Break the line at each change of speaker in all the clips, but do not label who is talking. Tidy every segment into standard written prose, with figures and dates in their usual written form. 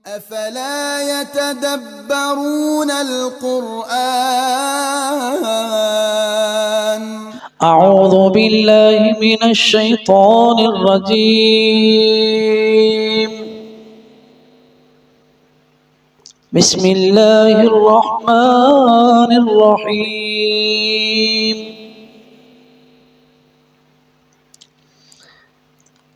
أفلا يتدبرون القرآن
أعوذ بالله من الشيطان الرجيم. بسم الله الرحمن الرحيم.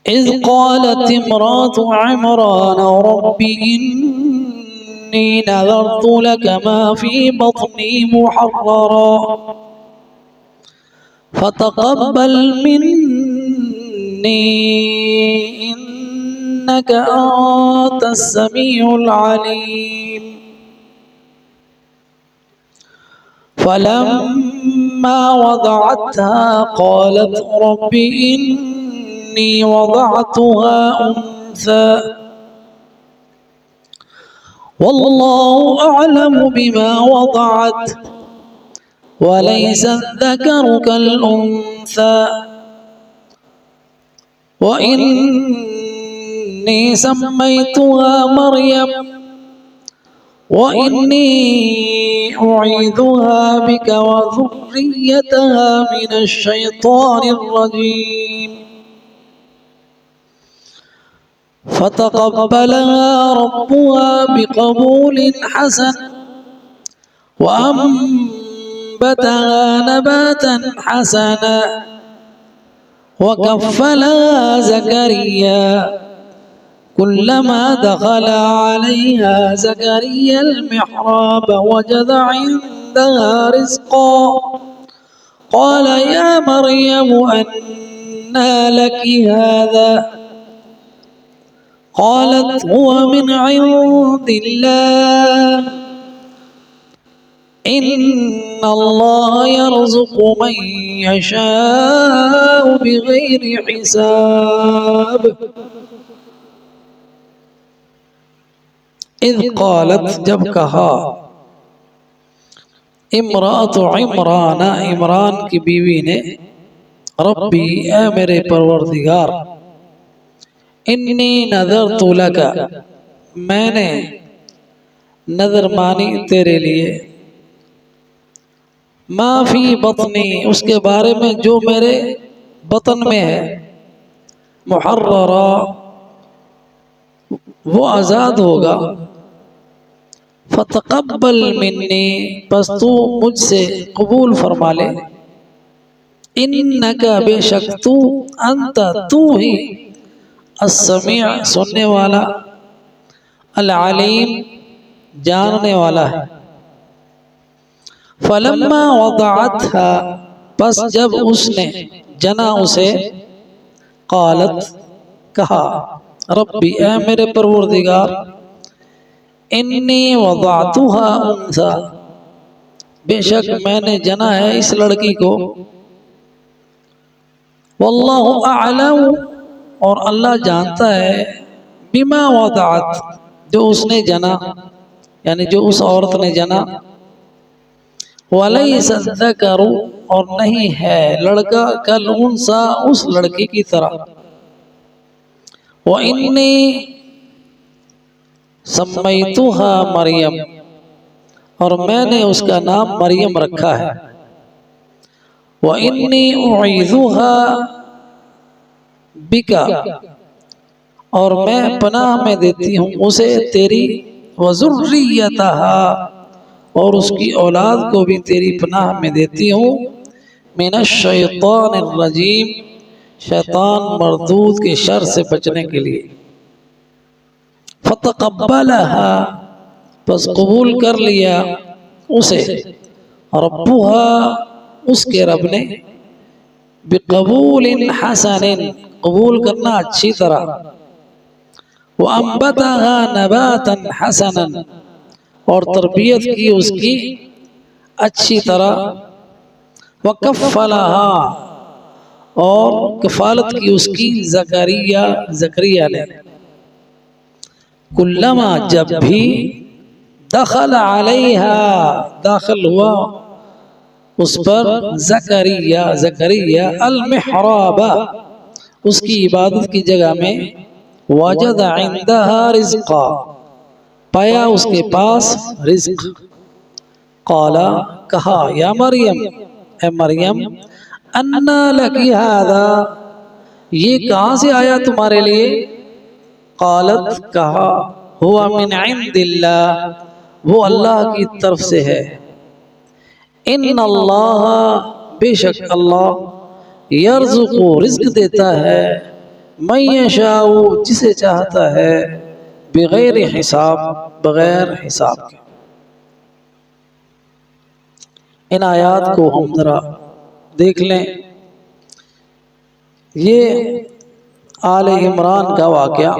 إذ قالت امرأة عمران رب إني نذرت لك ما في بطني محررا فتقبل مني إنك أنت السميع العليم. فلما وضعتها قالت رب إني وضعتها أنثى والله أعلم بما وضعت وليس الذكر كالأنثى وإني سميتها مريم وإني أعيذها بك وذريتها من الشيطان الرجيم. فتقبلها ربها بقبول حسن وأنبتها نباتا حسنا وكفلها زكريا كلما دخل عليها زكريا المحراب وجد عندها رزقا قال يا مريم أنى لك هذا قالت هو من عند الله إن الله يرزق من يشاء بغير حساب. اذ قالت جب کہا امرأت عمران عمران کی بیوی نے ربی اے میرے پروردگار انی نذرت لک میں نے نظر مانی تیرے لیے ما فی بطنی اس کے بارے میں جو میرے بطن میں ہے محررا وہ آزاد ہوگا فتقبل منی پس تو مجھ سے قبول فرما لے انکا بے شک تو انت تو ہی السمیع سننے والا العلیم جاننے والا ہے. فلما وضعتها پس جب اس نے جنا اسے قالت کہا ربی اے میرے پروردگار انی وضعتها انثى بے شک میں نے جنا ہے اس لڑکی کو واللہ اعلم اور اللہ جانتا ہے بما وضعت جو اس نے جنا یعنی جو اس عورت نے جنا وَلَيْسَ الذَّكَرُ اور نہیں ہے لڑکا كَالْأُنْثَى اس لڑکی کی طرح وَإِنِّي سَمَّيْتُهَا مریم اور میں نے اس کا نام مریم رکھا ہے وَإِنِّي أُعِيذُهَا بِكَ اور میں پناہ میں دیتی ہوں اسے تیری وَذُرِّيَّتَهَا اور اس کی اولاد کو بھی تیری پناہ میں دیتی ہوں من الشیطان الرجیم شیطان مردود کے شر سے بچنے کے لیے. فتقبلها پس قبول کر لیا اسے ربها اس کے رب نے بقبول حسن قبول کرنا اچھی طرح وانبتها نباتا حسنا اور تربیت کی اس کی اچھی طرح وکفلها اور کفالت کی اس کی زکریا نے کلما جب بھی دخل علیہا داخل ہوا اس پر زکریا المحراب اس کی عبادت کی جگہ میں وجد عندها رزقا پایا اس کے پاس رزق۔ قالا کہا یا مریم اے مریم انا لکی ھذا یہ کہاں سے آیا تمہارے لیے؟ قالت کہا ہوا من عند اللہ وہ اللہ کی طرف سے ہے۔ ان اللہ بے شک اللہ یرزق رزق دیتا ہے من یشاء جسے چاہتا ہے بغیر حساب بغیر حساب کے۔ ان آیات کو ہم ذرا دیکھ لیں۔ یہ آل عمران کا واقعہ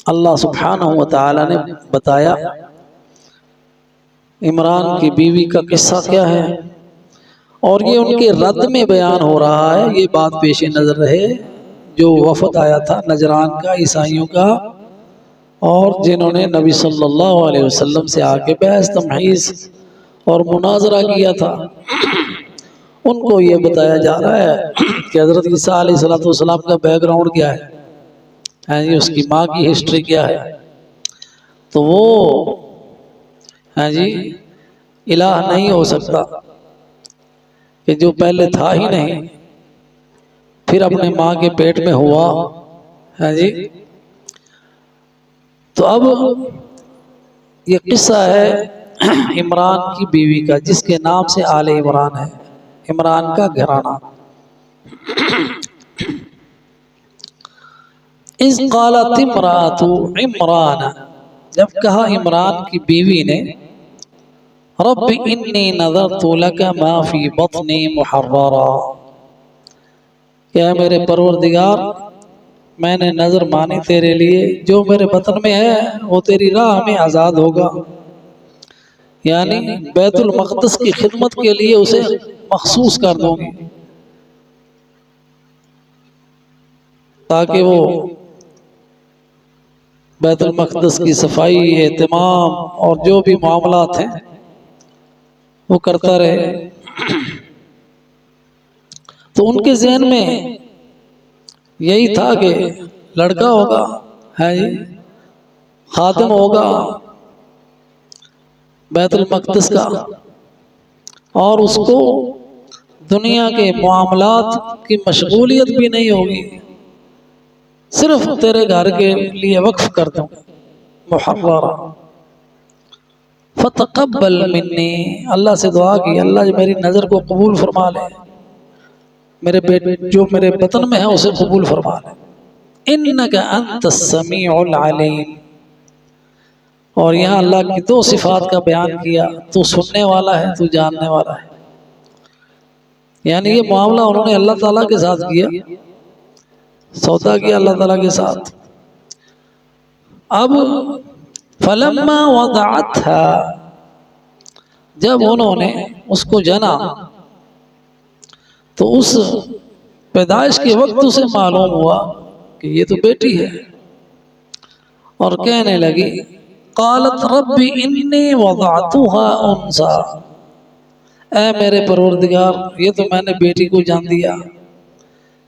اللہ سبحانہ و تعالی نے بتایا۔ عمران کی بیوی کا قصہ کیا ہے اور یہ ان کے رد میں بیان ہو رہا ہے۔ یہ بات پیش نظر رہے جو وفد آیا تھا نجران کا عیسائیوں کا، اور جنہوں نے نبی صلی اللہ علیہ وسلم سے آ کے بحث تمحیص اور مناظرہ کیا تھا، ان کو یہ بتایا جا رہا ہے کہ حضرت عیسیٰ علیہ السلام کا بیک گراؤنڈ کیا ہے، اس کی ماں کی ہسٹری کیا ہے۔ تو وہ الہ نہیں ہو سکتا کہ جو پہلے تھا ہی نہیں پھر اپنے ماں کے پیٹ میں ہوا۔ تو اب یہ قصہ ہے عمران کی بیوی کا جس کے نام سے آل عمران ہے، عمران کا گھرانہ۔ اذ قالت امرأۃ عمران جب کہا عمران کی بیوی نے رب انی نذرت لک ما فی بطنی محررا کہ اے میرے پروردگار میں نے نظر مانی تیرے لیے جو میرے بطن میں ہے وہ تیری راہ میں آزاد ہوگا، یعنی بیت المقدس کی خدمت کے لیے اسے مخصوص کر دوں گی تاکہ وہ بیت المقدس کی صفائی اہتمام اور جو بھی معاملات ہیں وہ کرتا رہے۔ تو ان کے ذہن میں یہی تھا کہ لڑکا ہوگا، خادم ہوگا بیت المقدس کا، اور اس کو دنیا کے معاملات کی مشغولیت بھی نہیں ہوگی، صرف تیرے گھر کے لیے وقف کر دوں محررا۔ فتقبل منی اللہ سے دعا کی اللہ میری نظر کو قبول فرما لے، جو میرے بطن میں ہے اسے قبول فرما لے۔ انک انت السمیع العلیم، اور یہاں اللہ کی دو صفات کا بیان کیا، تو سننے والا ہے تو جاننے والا ہے، یعنی یہ معاملہ انہوں نے اللہ تعالیٰ کے ساتھ کیا، سودا کیا اللہ تعالیٰ کے ساتھ۔ اب فلما وضعتها جب انہوں نے اس کو جنا تو اس پیدائش کے وقت اسے معلوم ہوا کہ یہ تو بیٹی ہے، اور کہنے لگی قالت رب انی وضعتها انثى اے میرے پروردگار یہ تو میں نے بیٹی کو جان دیا،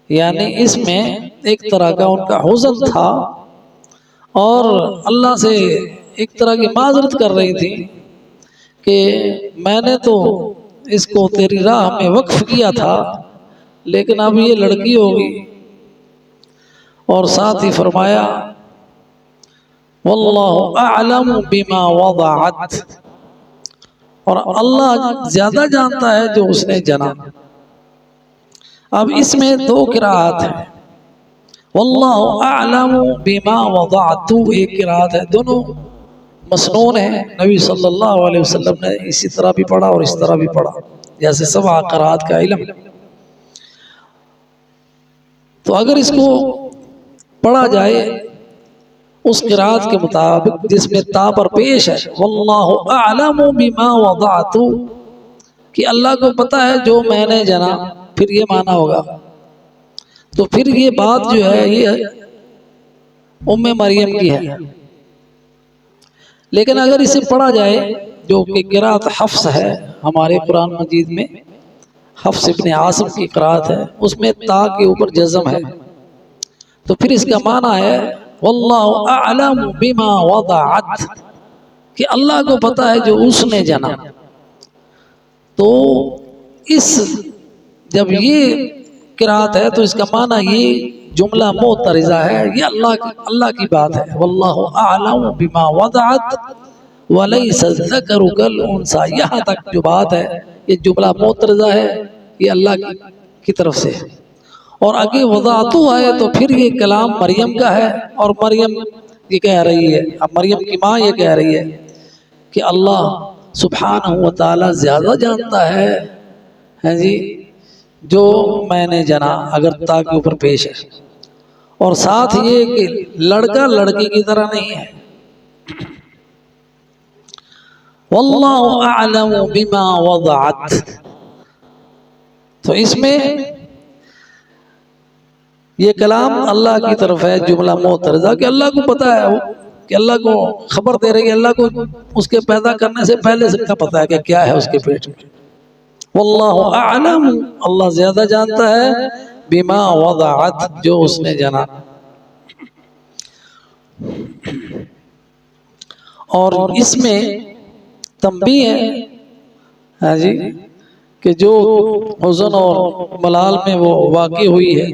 یعنی اس میں ایک طرح کا ان کا حزن تھا اور اللہ سے ایک طرح کی معذرت کر رہی تھی کہ میں نے تو اس کو تیری راہ میں وقف کیا تھا لیکن اب یہ لڑکی ہوگی۔ اور ساتھ ہی فرمایا واللہ اعلم بما وضعت، اور اللہ زیادہ جانتا ہے جو اس نے جنا۔ اب اس میں دو قرآت ہیں، واللہ اعلم بما وضعت ایک قرآت ہے، دونوں مسنون ہیں، نبی صلی اللہ علیہ وسلم نے اسی طرح بھی پڑھا اور اس طرح بھی پڑھا، جیسے سبع قرآت کا علم۔ تو اگر اس کو پڑھا جائے اس قرآت کے مطابق جس میں تا پر پیش ہے واللہ اعلم بما وضعت، کہ اللہ کو پتہ ہے جو میں نے جنا، پھر یہ معنی ہوگا۔ تو پھر یہ بات جو ہے یہ ام مریم کی ہے، لیکن اگر اسے پڑھا جائے جو کہ قرأت حفص ہے ہمارے قرآن مجید میں، حفص ابن عاصم کی قرأت ہے، اس میں تا کے اوپر جزم ہے، تو پھر اس کا معنی ہے واللہ اعلم بما وضعت، کہ اللہ کو پتا ہے جو اس نے جانا. تو اس جب یہ قرات ہے تو اس کا معنی یہ جملہ معترضہ ہے، یہ اللہ کی بات ہے. واللہ اعلم بما وضعت ولیس الذکر کالانثی، یہاں تک جو بات ہے یہ جملہ معترضہ ہے، یہ اللہ کی طرف سے. اور آگے وضعتو ہے تو پھر یہ کلام مریم کا ہے، اور مریم یہ کہہ رہی ہے، اب مریم کی ماں یہ کہہ رہی ہے کہ اللہ سبحانہ وتعالی زیادہ جانتا ہے جی جو میں نے جنا، اگر تا کے اوپر پیش ہے. اور ساتھ یہ کہ لڑکا لڑکی کی طرح نہیں ہے. واللہ اعلم بما وضعت، تو اس میں یہ کلام اللہ کی طرف ہے، جملہ معترضہ کہ اللہ کو پتا ہے، کہ اللہ کو خبر دے رہی ہے، اللہ کو اس کے پیدا کرنے سے پہلے سے کا پتا ہے کہ کیا ہے اس کے پیٹ میں. واللہ اعلم، اللہ زیادہ جانتا ہے، بما وضعت، جو اس نے جنا. اور اس میں تنبیہ ہے ہاں جی کہ جو حزن اور ملال میں وہ واقع ہوئی ہے،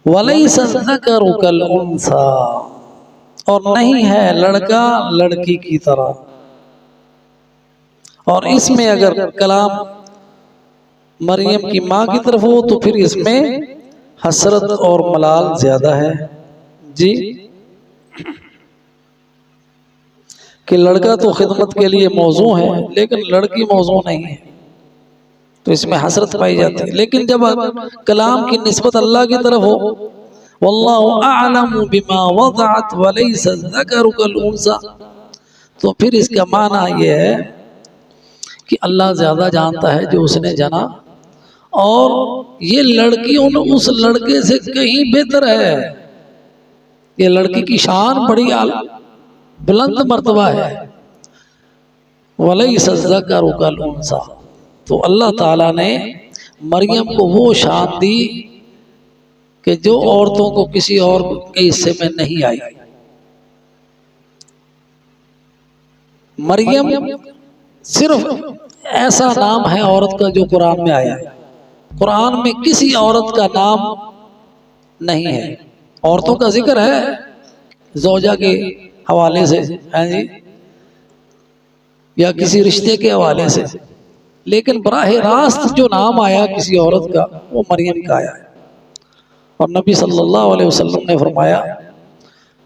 وَلَيْسَ الذَّكَرُ كَالْأُنثَىٰ، اور نہیں ہے لڑکا لڑکی کی طرح. اور اس میں اگر کلام مریم کی ماں کی طرف ہو تو پھر اس میں حسرت اور ملال زیادہ ہے جی، کہ لڑکا تو خدمت کے لیے موضوع ہے لیکن لڑکی موضوع نہیں ہے، تو اس میں حسرت پائی جاتی ہے. لیکن جب کلام کی نسبت اللہ کی طرف ہو، واللہ اعلم بما وضعت ولیس الذکر کالانثی، تو پھر اس کا معنی یہ ہے کہ اللہ زیادہ جانتا ہے جو اس نے جنا، اور یہ لڑکی اس لڑکے سے کہیں بہتر ہے. یہ لڑکی کی شان بڑی بلند مرتبہ ہے. ولیس الذکر کالانثی، تو اللہ تعالیٰ نے مریم کو وہ شان دی کہ جو عورتوں کو کسی اور کے حصے میں نہیں آئی. مریم صرف ایسا نام ہے عورت کا جو قرآن میں آیا ہے، قرآن میں کسی عورت کا نام نہیں ہے. عورتوں کا ذکر ہے زوجہ کے حوالے سے جی یا کسی رشتے کے حوالے سے، لیکن براہ راست جو نام آیا کسی عورت کا وہ مریم کا آیا ہے. اور نبی صلی اللہ علیہ وسلم نے فرمایا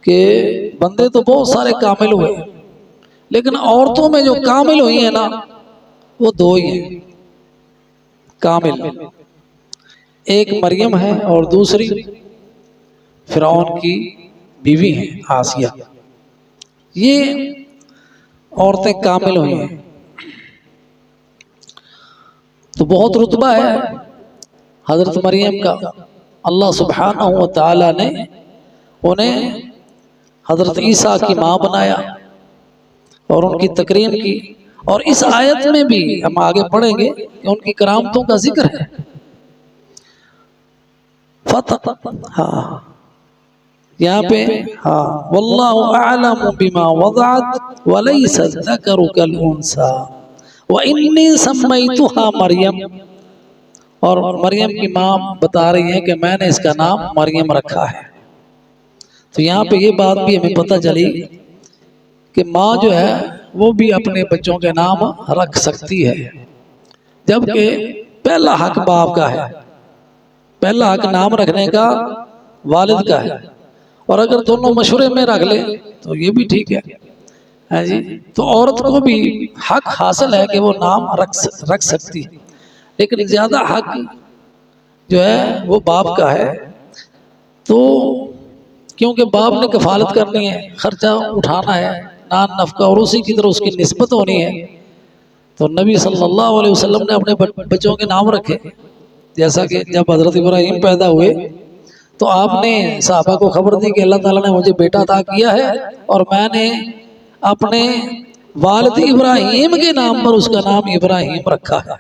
کہ بندے تو بہت سارے کامل ہوئے، لیکن عورتوں میں جو کامل ہوئی ہیں نا وہ دو ہی ہیں کامل، ایک مریم ہے اور دوسری فرعون کی بیوی ہیں آسیہ. یہ عورتیں کامل ہوئی ہیں. تو بہت رتبہ ہے حضرت مریم کا. اللہ سبحانہ و تعالی نے انہیں حضرت عیسیٰ کی ماں بنایا اور ان کی تکریم کی. اور اس آیت میں بھی ہم آگے پڑھیں گے کہ ان کی کرامتوں کا ذکر ہے. ہاں یہاں پہ ہاں واللہ اعلم بما وضعت ولیس الذکر کالانثی وانی سمیتها مریم، اور مریم کی ماں بتا رہی ہیں کہ میں نے اس کا نام مریم رکھا ہے. تو یہاں پہ یہ بات بھی ہمیں پتہ چلی کہ ماں جو ہے وہ بھی اپنے بچوں کے نام رکھ سکتی ہے، جبکہ پہلا حق باپ کا ہے، پہلا حق نام رکھنے کا والد کا ہے. اور اگر دونوں مشورے میں رکھ لیں تو یہ بھی ٹھیک ہے جی. تو عورت کو بھی حق حاصل ہے کہ وہ نام رکھ سکتی ہے، لیکن زیادہ حق جو ہے وہ باپ کا ہے. تو کیونکہ باپ نے کفالت کرنی ہے، خرچہ اٹھانا ہے، نان نفقہ، اور اسی کی طرح اس کی نسبت ہونی ہے. تو نبی صلی اللہ علیہ وسلم نے اپنے بچوں کے نام رکھے. جیسا کہ جب حضرت ابراہیم پیدا ہوئے تو آپ نے صحابہ کو خبر دی کہ اللہ تعالیٰ نے مجھے بیٹا عطا کیا ہے اور میں نے اپنے والد ابراہیم کے نام پر اس کا نام ابراہیم رکھا ہے.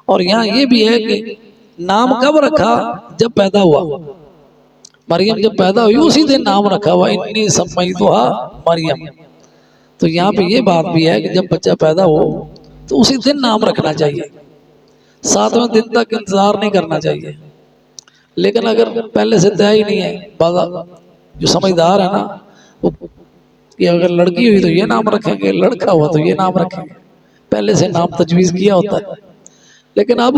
اور یہاں یہ بھی ہے کہ نام کب رکھا؟ جب پیدا ہوا. مریم جب پیدا ہوئی اسی دن نام رکھا ہوا انی سمیتھا مریم. تو یہاں پہ یہ بات بھی ہے کہ جب بچہ پیدا ہو تو اسی دن نام رکھنا چاہیے، 7ویں دن تک انتظار نہیں کرنا چاہیے. لیکن اگر پہلے سے طے ہی نہیں ہے، جو سمجھدار ہے نا کہ اگر لڑکی ہوئی تو یہ نام رکھیں گے، لڑکا ہوا تو یہ نام رکھیں گے، پہلے سے نام تجویز کیا ہوتا ہے. لیکن اب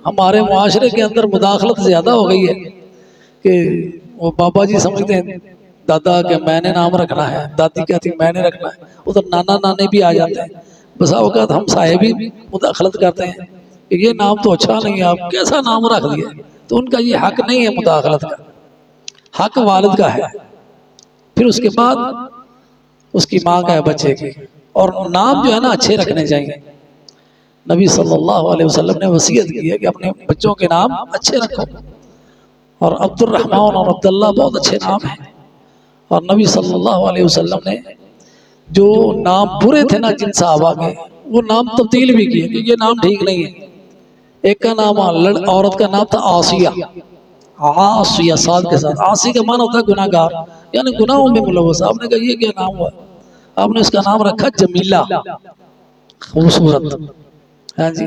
ہمارے معاشرے کے اندر مداخلت زیادہ ہو گئی ہے کہ وہ بابا جی سمجھتے ہیں دادا کہ میں نے نام رکھنا ہے، دادی کہتی میں نے رکھنا ہے، ادھر نانا نانے بھی آ جاتے ہیں. بسا اوقات ہم صاحب بھی مداخلت کرتے ہیں کہ یہ نام تو اچھا نہیں ہے، آپ کیسا نام رکھ دیا. تو ان کا یہ حق نہیں ہے مداخلت کا، حق والد کا ہے. پھر اس کے بعد اس کی ماں کا ہے بچے کی. اور نام جو ہے نا اچھے رکھنے چاہیے. نبی صلی اللہ علیہ وسلم نے وصیت کی ہے کہ اپنے بچوں کے نام اچھے رکھو. اور عبد الرحمن اور عبداللہ بہت اچھے نام ہیں. اور نبی صلی اللہ علیہ وسلم نے جو نام برے تھے نا جن صحابہ کے، وہ نام تبدیل بھی کیے کہ یہ نام ٹھیک نہیں ہے. ایک کا نام عورت کا نام تھا آسیہ، آسیہ صاد کے ساتھ. آسی کا معنی ہوتا ہے گناہ گار، یعنی گناہوں میں ملوث. آپ نے کہا یہ کیا نام ہوا؟ آپ نے اس کا نام رکھا جمیلہ، خوبصورت. ہاں جی.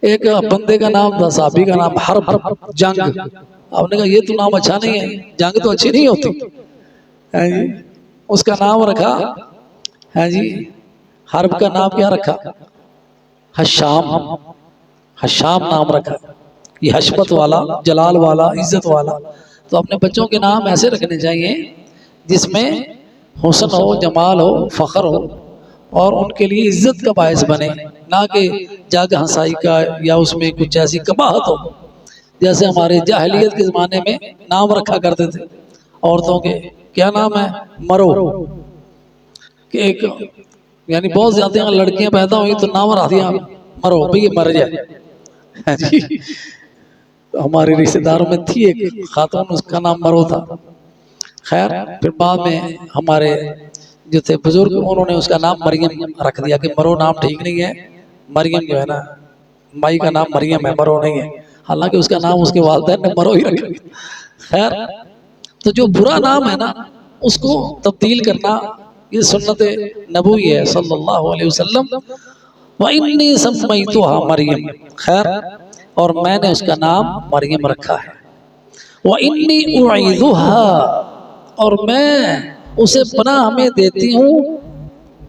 ایک بندے کا نام تھا، صحابی کا نام حرب، جنگ. آپ نے کہا یہ تو نام اچھا نہیں ہے، جنگ تو اچھی نہیں ہوتی. ہاں جی. اس کا نام رکھا، ہاں جی، حرب کا نام کیا رکھا؟ حشام. حشام نام رکھا. یہ حشمت والا، جلال والا، عزت والا. تو اپنے بچوں کے نام ایسے رکھنے چاہیے جس میں حسن ہو، جمال ہو، فخر ہو، اور ان کے لیے عزت کا باعث بنے، نہ کہ جاگ ہنسائی کا یا اس میں کچھ ایسی قباحت ہو. جیسے ہمارے جاہلیت کے زمانے میں نام رکھا کرتے تھے عورتوں کے. کیا نام ہے؟ مرو. کہ ایک یعنی بہت زیادہ لڑکیاں پیدا ہوئی تو نام رکھ دیا مرو، بھئی یہ مر جائے. جی. ہمارے رشتہ داروں میں تھی ایک خاتون، اس کا نام مرو تھا. خیر پھر بعد میں ہمارے جو تھے بزرگ، انہوں نے اس کا نام مریم رکھ دیا کہ مرو نام ٹھیک نہیں ہے. مریم جو ہے نا مائی کا نام مریم ہے، مرو نہیں ہے. حالانکہ اس کا نام اس کے والدین نے مرو ہی رکھا. خیر تو جو برا نام ہے نا اس کو تبدیل کرنا یہ سنت نبوی ہے صلی اللہ علیہ وسلم. وَإِنِّي سَمَّيْتُهَا مریم. خیر اور میں نے اس کا نام مریم رکھا ہے. وَإِنِّي أُعِيذُهَا، اور میں اسے پناہ میں دیتی ہوں،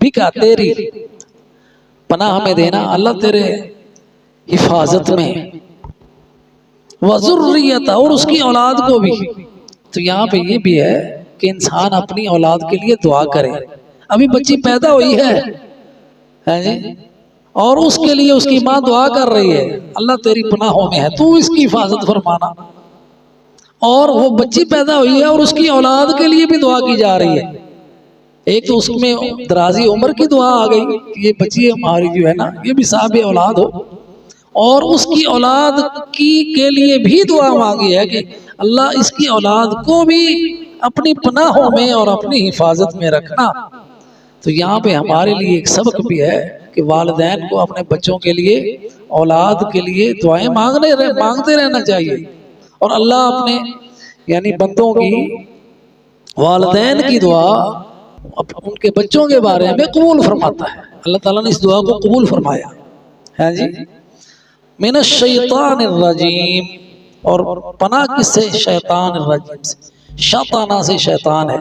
بکا تیری. پناہ میں دینا اللہ تیرے حفاظت میں، وَذُرِّيَّتَهَا، اور اس کی اولاد کو بھی. تو یہاں پہ یہ بھی ہے کہ انسان اپنی اولاد کے لیے دعا کرے. ابھی بچی پیدا ہوئی ہے اور اس کے لیے اس کی ماں دعا کر رہی ہے اللہ تیری پناہوں میں ہے، تو اس کی حفاظت فرمانا. اور وہ بچی پیدا ہوئی ہے اور اس کی اولاد کے لیے بھی دعا کی جا رہی ہے. ایک تو اس میں درازی عمر کی دعا آ گئی کہ یہ بچی ہماری جو ہے نا یہ بھی صاحب اولاد ہو، اور اس کی اولاد کے لیے بھی دعا مانگی ہے کہ اللہ اس کی اولاد کو بھی اپنی پناہوں میں اور اپنی حفاظت میں رکھنا. تو یہاں پہ ہمارے لیے ایک سبق بھی ہے کہ والدین کو اپنے بچوں کے لیے، اولاد کے لیے دعائیں مانگتے رہنا چاہیے. اور اللہ اپنے یعنی بندوں کی، والدین کی دعا ان کے بچوں کے بارے میں قبول فرماتا ہے. اللہ تعالیٰ نے اس دعا کو قبول فرمایا. ہاں جی. من الشیطان الرجیم، اور پناہ کس سے؟ شیطان الرجیم سے. شیطانہ سے شیطان ہے.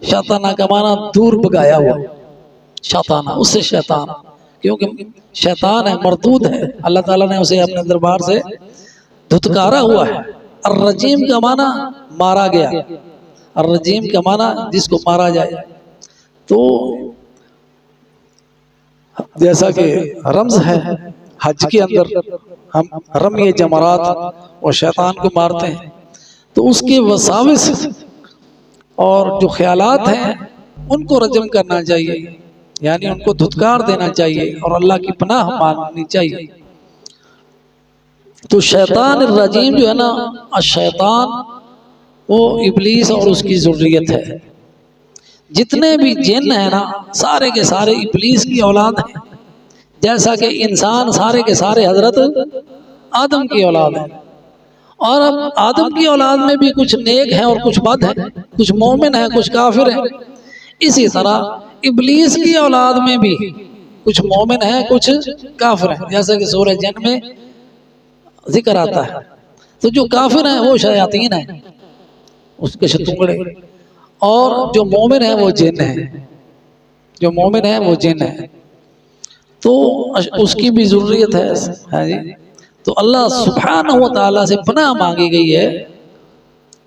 شیطانہ کا معنی دور بگایا ہوا، شیطانہ اس سے شیطان، کیونکہ شیطان ہے، مردود ہے، اللہ تعالیٰ نے اسے اپنے دربار سے دھتکارا ہوا ہے. الرجیم کا معنی مارا گیا، الرجیم کا معنی جس کو مارا جائے. تو جیسا کہ رمز ہے حج کے اندر ہم رمی جمرات اور شیطان کو مارتے ہیں، تو اس کے وساوس اور جو خیالات ہیں ان کو رجم کرنا چاہیے، یعنی ان کو دھتکار دینا چاہیے اور اللہ کی پناہ مانگنی چاہیے. تو شیطان الرجیم جو ہے نا، الشیطان وہ ابلیس اور اس کی ذریت ہے. جتنے بھی جن ہیں نا سارے کے سارے ابلیس کی اولاد ہیں، جیسا کہ انسان سارے کے سارے حضرت آدم کی اولاد ہیں. اور اب آدم کی اولاد میں بھی کچھ نیک ہیں اور کچھ بد ہیں، کچھ مومن ہیں کچھ کافر ہیں، اسی طرح ابلیس کی اولاد میں بھی کچھ مومن ہیں کچھ کافر ہیں، جیسا کہ سورہ جن میں ذکر آتا ہے۔ تو جو کافر ہیں وہ شیاطین ہیں، اس کے ٹکڑے، اور جو مومن ہیں وہ جن ہیں، جو مومن ہیں وہ جن ہیں، تو اس کی بھی ضروریت ہے جی۔ تو اللہ سبحانہ و تعالیٰ سے پناہ مانگی گئی ہے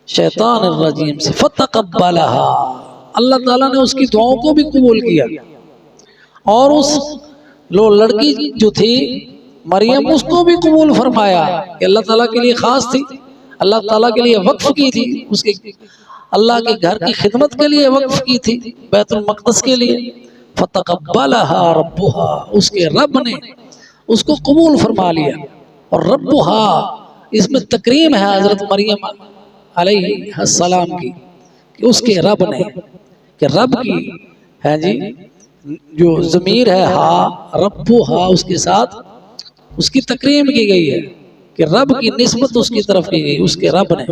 شیطان الرجیم سے، فتقبلها، اللہ تعالیٰ نے اس کی دعاؤں کو بھی قبول کیا، اور اس لڑکی جو تھی مریم اس کو بھی قبول فرمایا کہ اللہ تعالیٰ کے لیے خاص تھی، اللہ تعالیٰ کے لیے وقف کی تھی، اس کے اللہ کے گھر کی خدمت کے لیے وقف کی تھی، بیت المقدس کے لیے۔ فتقبلها ربها، اس کے رب نے اس کو قبول فرما لیا، اور ربها اس میں تکریم ہے حضرت مریم علیہ السلام کی، کہ اس کے رب نے، کہ رب کی ہے جی جو ضمیر ہے ہا، ربها اس کے ساتھ اس کی تکریم کی گئی ہے، کہ رب کی نسبت اس کی طرف کی گئی، اس کے رب نے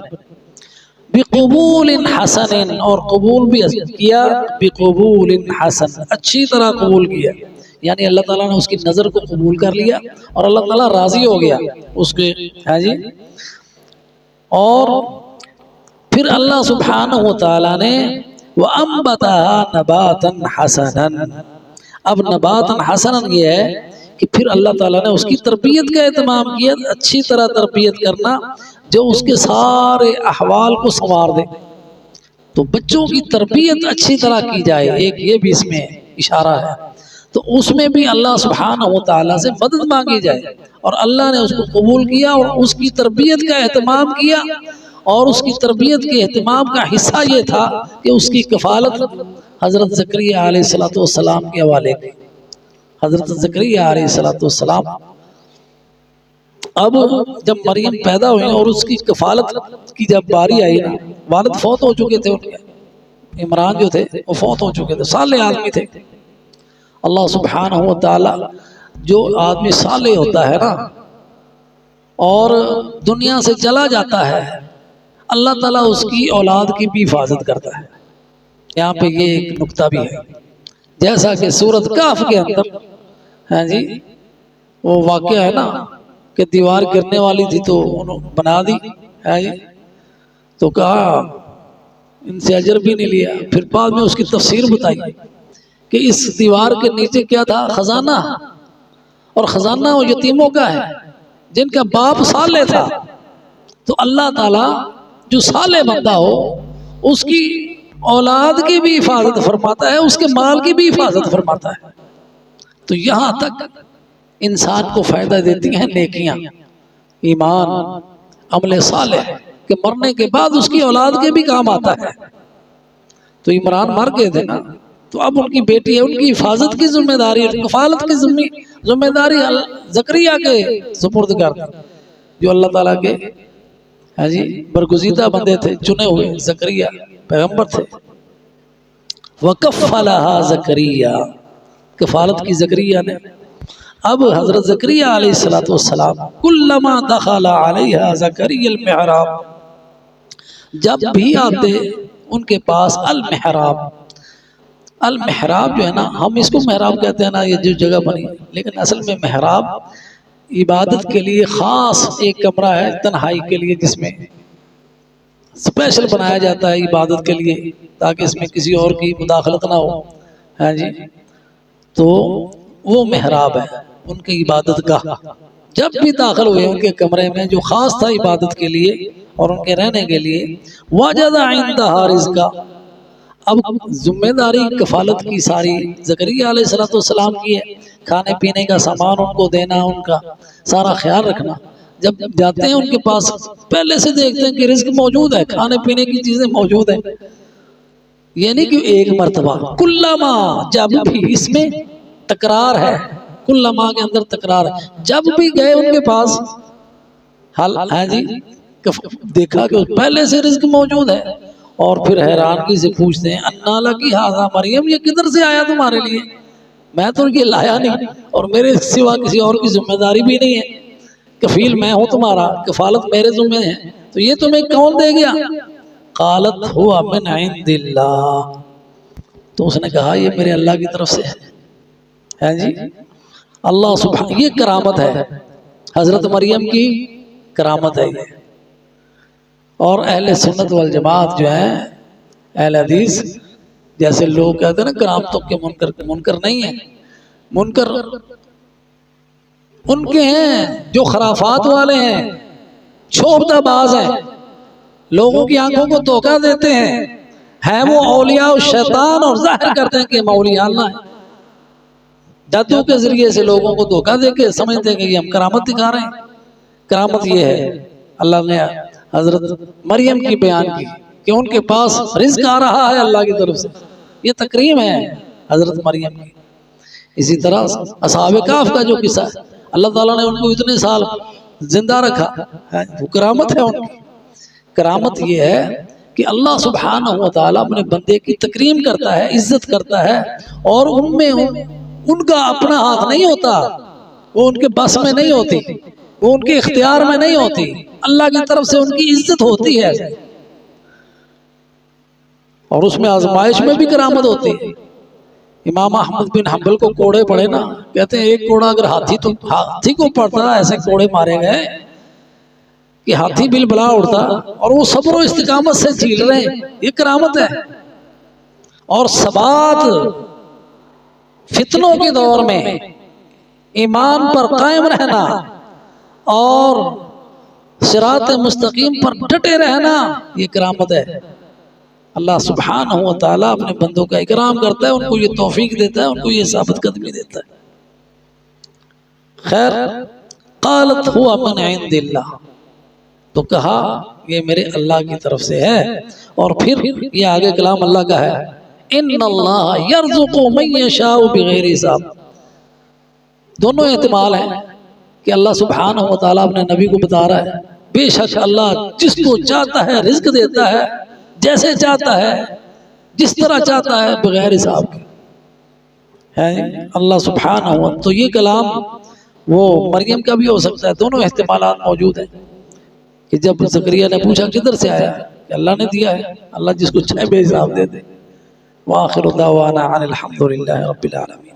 بقبول حسن، اور قبول بھی کیا، بقبول حسن، اچھی طرح قبول کیا، یعنی اللہ تعالیٰ نے اس کی نظر کو قبول کر لیا اور اللہ تعالیٰ راضی ہو گیا اس کے، ہاں جی۔ اور پھر اللہ سبحانہ و تعالیٰ نے وَأَنبَتَهَا نَبَاتًا حَسَنًا، اب نباتاً حسناً یہ ہے کہ پھر اللہ تعالیٰ نے اس کی تربیت کا اہتمام کیا، اچھی طرح تربیت کرنا جو اس کے سارے احوال کو سنوار دے، تو بچوں کی تربیت اچھی طرح کی جائے، ایک یہ بھی اس میں اشارہ ہے، تو اس میں بھی اللہ سبحانہ و تعالیٰ سے مدد مانگی جائے، اور اللہ نے اس کو قبول کیا اور اس کی تربیت کا اہتمام کیا، اور اس کی تربیت کے اہتمام کا حصہ یہ تھا کہ اس کی کفالت حضرت زکریا علیہ السلام کے حوالے کی۔ حضرت زکریا علیہ السلام اب جب مریم پیدا ہوئی اور اس کی کفالت کی جب باری آئی نا، والد فوت ہو چکے تھے، ان کے عمران جو تھے وہ فوت ہو چکے تھے، صالح آدمی تھے۔ اللہ سبحانہ و تعالی جو آدمی صالح ہوتا ہے نا اور دنیا سے چلا جاتا ہے، اللہ تعالیٰ اس کی اولاد کی بھی حفاظت کرتا ہے۔ یہاں پہ یہ ایک نکتہ بھی ہے، جیسا کہ سورۃ کہف کے اندر ہاں جی وہ واقعہ ہے نا کہ دیوار گرنے والی تھی تو انہوں بنا دی ہے جی، تو کہا ان سے اجر بھی نہیں لیا، پھر بعد میں اس کی تفسیر بتائی کہ اس دیوار کے نیچے کیا تھا، خزانہ، اور خزانہ وہ یتیموں کا ہے جن کا باپ صالح تھا، تو اللہ تعالیٰ جو صالح بندہ ہو اس کی اولاد کی بھی حفاظت فرماتا ہے، اس کے مال کی بھی حفاظت فرماتا ہے۔ تو یہاں تک انسان کو فائدہ دیتی ہیں نیکیاں، ایمان، عمل صالح، کہ مرنے کے بعد اس کی اولاد کے بھی کام آتا ہے۔ تو عمران مر گئے تھے نا، تو اب ان کی بیٹی ہے، ان کی حفاظت کی ذمہ داری، کفالت کی ذمہ داری زکریا کے سپرد کر دی، جو اللہ تعالیٰ کے ہاں جی برگزیدہ بندے تھے، چنے ہوئے، زکریا پیغمبر تھے۔ وَكَفَّلَهَا زَكَرِيَّا، کفالت کی زکریا نے۔ اب حضرت زکریا علیہ السلام کلما دخل علیہا زکریا المحراب، جب بھی آتے ان کے پاس المحراب، المحراب جو ہے نا، ہم اس کو محراب کہتے ہیں نا، یہ جو جگہ بنی، لیکن اصل میں محراب عبادت کے لیے خاص ایک کمرہ ہے تنہائی کے لیے، جس میں اسپیشل بنایا جاتا ہے عبادت کے لیے تاکہ اس میں کسی اور کی مداخلت نہ ہو، ہاں جی، تو وہ محراب ہے ان کی عبادت کا۔ جب بھی داخل ہوئے ان کے کمرے میں جو خاص تھا عبادت کے لیے اور ان کے رہنے کے لیے، وجد عندها رزقا، اب ذمہ داری کفالت کی ساری زکریا علیہ السلام کی ہے، کھانے پینے کا سامان ان کو دینا، ان کا سارا خیال رکھنا۔ جب جاتے ہیں ان کے پاس پہلے سے دیکھتے ہیں کہ رزق موجود ہے، کھانے پینے کی چیزیں موجود ہیں، یہ نہیں کہ ایک مرتبہ، کلما، جب بھی، اس میں تکرار ہے، کلما کے اندر تکرار ہے، جب بھی گئے ان کے پاس حل ہے جی، دیکھا کہ پہلے سے رزق موجود ہے، اور پھر حیرانگی سے پوچھتے ہیں انا لکی ھذا مریم، یہ کدھر سے آیا تمہارے لیے، میں تو یہ لایا نہیں اور میرے سوا کسی اور کی ذمہ داری بھی نہیں ہے، کفیل میں ہوں تمہارا، کفالت میرے ذمہ ہے، تو یہ تمہیں کون دے گیا؟ قالت ہوا من عند اللہ، تو اس نے کہا یہ میرے اللہ کی طرف سے ہے جی، اللہ سبحانہ، یہ کرامت ہے حضرت مریم کی، کرامت ہے یہ۔ اور اہل سنت والجماعت جو ہیں، اہل حدیث، جیسے لوگ کہتے ہیں نا کرامتوں کے منکر نہیں ہیں، منکر ان کے ہیں جو خرافات والے ہیں، چھوبتا باز ہیں، لوگوں کی آنکھوں کو دھوکہ دیتے ہیں وہ اولیاء الشیطان، اور ظاہر کرتے ہیں کہ ہم اولیاء اللہ ہیں، جادو کے ذریعے سے لوگوں کو دھوکہ دے کے سمجھتے ہیں کہ یہ ہم کرامت دکھا رہے ہیں۔ کرامت یہ ہے، اللہ نے حضرت مریم کی بیان کی کہ ان کے پاس رزق آ رہا ہے اللہ کی طرف سے، یہ تکریم ہے حضرت مریم کی۔ اسی طرح اصحاب کہف کا جو قصہ ہے، اللہ تعالیٰ نے ان کو اتنے سال زندہ رکھا، وہ کرامت ہے ان کی۔ کرامت یہ ہے کہ اللہ سبحانہ و تعالیٰ اپنے بندے کی تکریم کرتا ہے، عزت کرتا ہے، اور ان میں ان کا اپنا ہاتھ نہیں ہوتا، وہ ان کے بس میں نہیں ہوتی، وہ ان کے اختیار میں نہیں ہوتی، اللہ کی طرف سے ان کی عزت ہوتی ہے، اور اس میں آزمائش میں بھی کرامت ہوتی ہے۔ امام احمد بن حنبل کو کوڑے پڑے نا، کہتے ہیں ایک کوڑا اگر ہاتھی کو پڑتا، ایسے کوڑے مارے گئے کہ ہاتھی بل بلا اڑتا، اور وہ صبر و استقامت سے جھیل رہے ہیں، یہ کرامت ہے۔ اور ثبات، فتنوں کے دور میں ایمان پر قائم رہنا اور صراط مستقیم پر ڈٹے رہنا، یہ کرامت ہے۔ اللہ سبحانہ و تعالیٰ اپنے بندوں کا اکرام کرتا ہے، ان کو یہ توفیق دیتا ہے، ان کو یہ ثابت قدمی دیتا ہے۔ خیر، قالت ہوا من عند اللہ، تو کہا یہ میرے اللہ کی طرف سے ہے، اور پھر یہ آگے کلام اللہ کا ہے، ان اللہ یرزق من یشاء بغیر حساب۔ دونوں احتمال ہیں کہ اللہ سبحانہ و تعالیٰ اپنے نبی کو بتا رہا ہے بے شک اللہ جس کو چاہتا ہے رزق دیتا ہے، جیسے چاہتا ہے، جس طرح چاہتا ہے، بغیر حساب کے ہے اللہ سبحانہ و۔ تو یہ کلام وہ مریم کا بھی ہو سکتا ہے، دونوں احتمالات موجود ہیں کہ جب زکریا نے پوچھا کدھر سے آیا، کہ اللہ نے دیا ہے، اللہ جس کو چاہے بے حساب دے دے۔ وآخر دعوانا عن الحمد للہ رب العالمین۔